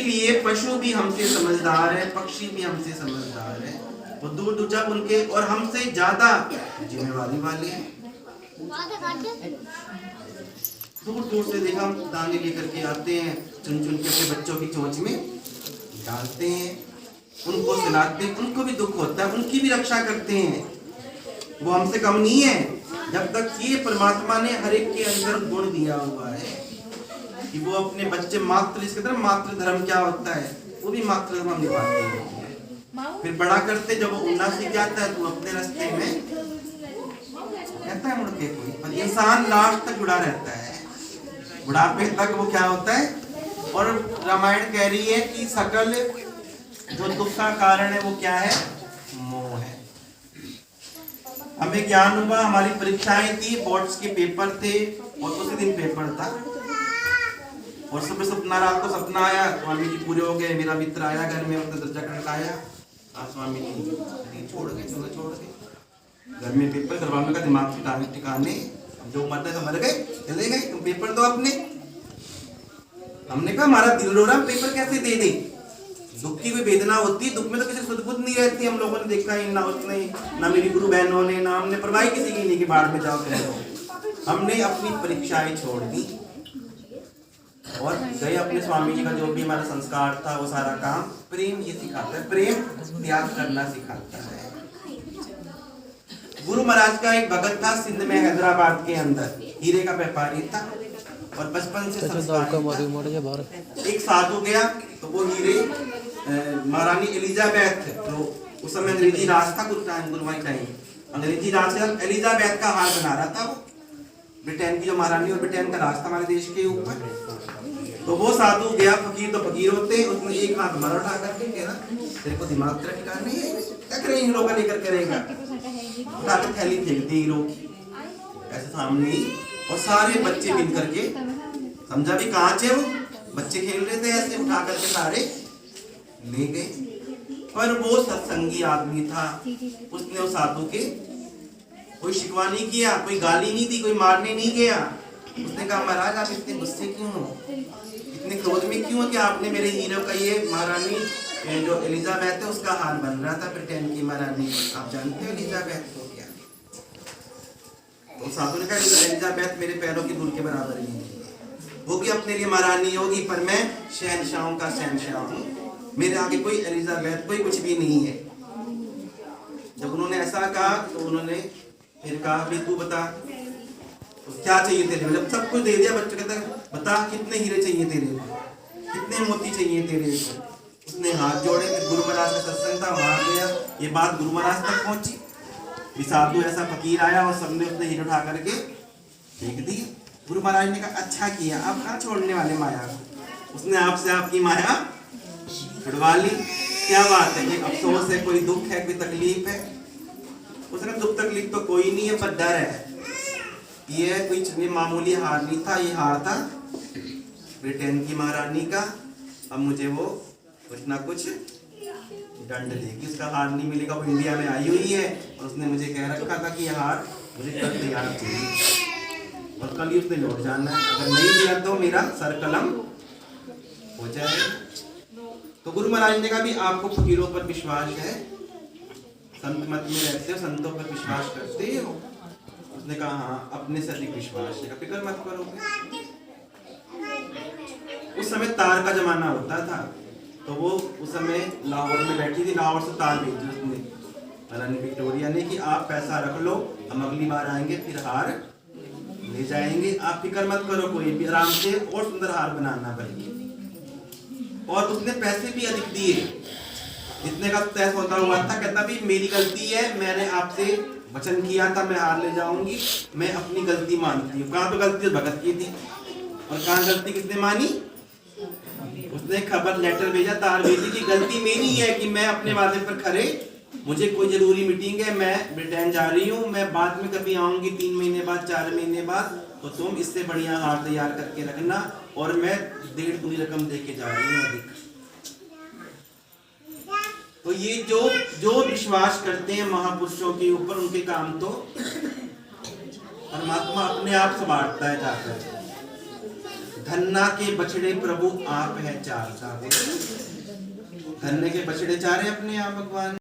इसीलिए पशु भी हमसे समझदार है, पक्षी भी हमसे समझदार है, वो दूर दूर जब उनके और हमसे ज्यादा जिम्मेवारी वाले हैं। दूर दूर से देखा हम दाने लेकर के आते हैं, चुन चुन के अपने बच्चों की चोंच में डालते हैं, उनको सुलाते हैं, उनको भी दुख होता है, उनकी भी रक्षा करते हैं। वो हमसे कम नहीं है। जब तक ये परमात्मा ने हर एक के अंदर गुण दिया हुआ है कि वो अपने बच्चे मातृ, इसके तरह मातृ धर्म क्या होता है, वो भी मातृ धर्म निभाते हैं। फिर बड़ा करते जब वो उड़ना सीख जाता है तो अपने रास्ते में रहता है मुड़ के कोई, पर इंसान लास्ट तक जुड़ा रहता है, बुढ़ापे तक वो क्या होता है। और रामायण कह रही है कि सकल जो दुख का कारण है वो क्या है, मोह है। हमें ज्ञान हुआ, हमारी परीक्षाएं थी, बोर्ड्स के पेपर थे और उसी दिन पेपर था और सुबह सपना, रात को सपना आया, स्वामी जी पूरे हो गए, मेरा मित्र आया घर में, अपना दर्जा खड़काया, स्वामी जी छोड़ गए, छोड़ गए घर में पेपर, घर वालों का दिमाग ठिकाने, जो मरते तो मर गए, चले गए, तुम पेपर दो अपने। हमने कहा हमारा दिल रो रहा, पेपर कैसे दे दे। दुख की कोई वेदना होती है, दुख में तो किसी सुध बुध नहीं रहती। हम लोगों ने देखा ही ना, उसने ना मेरी गुरु बहनों ने, ना हमने परवाही किसी की नहीं कि बाढ़ में जाओ करो। हमने अपनी परीक्षाएं छोड़ दी और गए अपने स्वामी जी का जो भी हमारा संस्कार था वो सारा काम, प्रेम ये सिखाता है, प्रेम त्याग करना सिखाता है। गुरु महाराज का एक भगत था सिंध में, हैदराबाद के अंदर, हीरे का व्यापारी था और बचपन से एक साधु गया तो वो हीरे महारानी एलिजाबेथ, तो उस समय अंग्रेजी राज था, गुरु टाइम अंग्रेजी राज से एलिजाबेथ का हार बना रहा था वो, ब्रिटेन की जो महारानी और ब्रिटेन का राज था हमारे देश के ऊपर। तो वो साधु गया, फकीर तो फकीर होते हैं, उसने एक हाथ मरा उठा करके कह रहा तेरे को दिमाग तेरा ठिकाना नहीं है, क्या करें हीरो का लेकर करेगा, उठा के थैली फेंक दी हीरो की ऐसे सामने ही, और सारे बच्चे मिल करके, समझा भी कांच है वो, बच्चे खेल रहे थे ऐसे, उठा करके सारे ले गए। पर वो सत्संगी आदमी था, उसने उस साधु के कोई शिकवा नहीं किया, कोई गाली नहीं दी, कोई मारने नहीं गया। उसने कहा महाराज आप इतने गुस्से क्यों हो, इतने क्रोध में क्यों हो कि आपने मेरे हीरो का, ये महारानी जो एलिजाबेथ है उसका हार बन रहा था, ब्रिटेन की महारानी, आप जानते हो एलिजाबेथ को क्या। तो साधु ने कहा एलिजाबेथ मेरे पैरों की धूल के बराबर ही नहीं होगी, अपने लिए महारानी होगी, पर मैं शहनशाहों का शहनशाह हूँ, मेरे आगे कोई एलिजाबेथ कोई कुछ भी नहीं है। जब उन्होंने ऐसा कहा तो उन्होंने फिर कहा भी तू बता तो क्या चाहिए तेरे, जब सब कुछ दे दिया, बच्चों कहता है बता कितने हीरे चाहिए तेरे को, कितने मोती चाहिए तेरे को। उसने हाथ जोड़े, फिर गुरु महाराज का सत्संग था वहां गया, ये बात गुरु महाराज तक पहुंची। साधु ऐसा फकीर आया और सबने उसने हीरे उठा करके फेंक दी। गुरु महाराज ने कहा अच्छा किया, आप कहाँ छोड़ने वाले माया को, उसने आपसे आपकी माया छुड़वा ली। क्या बात है, ये अफसोस है, कोई दुख है, कोई तकलीफ है। उसने दुख तकलीफ तो कोई नहीं है, पर डर है। ये कोई मामूली हार नहीं था, ये हार था ब्रिटेन की महारानी का। अब मुझे वो कुछ ना कुछ दंड देगी, उसका हार नहीं मिलेगा। वो इंडिया में आई हुई है और उसने मुझे कह रखा था कि ये हार मुझे कल तैयार चाहिए और कल ही उसने लौट जाना है, अगर नहीं दिया तो मेरा सर कलम हो जाए। तो गुरु महाराज ने कहा भी आपको फकीरों पर विश्वास है, संत मत में रहते हो, संतों पर विश्वास करते हो। उसने कहा हाँ अपने से अधिक विश्वास है, फिक्र मत करोगे। उस समय तार का जमाना होता था, तो वो उस समय लाहौर में बैठी थी, लाहौर से तार भेजी उसने रानी विक्टोरिया ने कि आप पैसा रख लो, हम अगली बार आएंगे फिर हार ले जाएंगे, आप फिक्र मत करो, कोई भी आराम से और सुंदर हार बनाना बल्कि। और उसने पैसे भी अधिक दिए, जितने का तय होता हुआ था। कहता भी मेरी गलती है, मैंने आपसे वचन किया था मैं हार ले जाऊंगी, मैं अपनी गलती मानती हूँ। कहाँ तो गलती भगत की थी और कहाँ गलती किसने मानी, उसने खबर लेटर भेजा, तार भेजी कि गलती मेरी है कि मैं अपने वादे पर खरे, मुझे कोई जरूरी मीटिंग है, मैं ब्रिटेन जा रही हूँ, मैं बाद में कभी आऊंगी 3 महीने बाद 4 महीने बाद, तो तुम इससे बढ़िया हार तैयार करके रखना, और मैं 1.5 गुनी रकम दे के जा रही हूँ अधिक। तो ये जो विश्वास करते हैं महापुरुषों के ऊपर, उनके काम तो परमात्मा अपने आप संभालता है जाकर। धन्ना के बछड़े प्रभु आप है चार। धन्ने के बछड़े चार है अपने आप भगवान।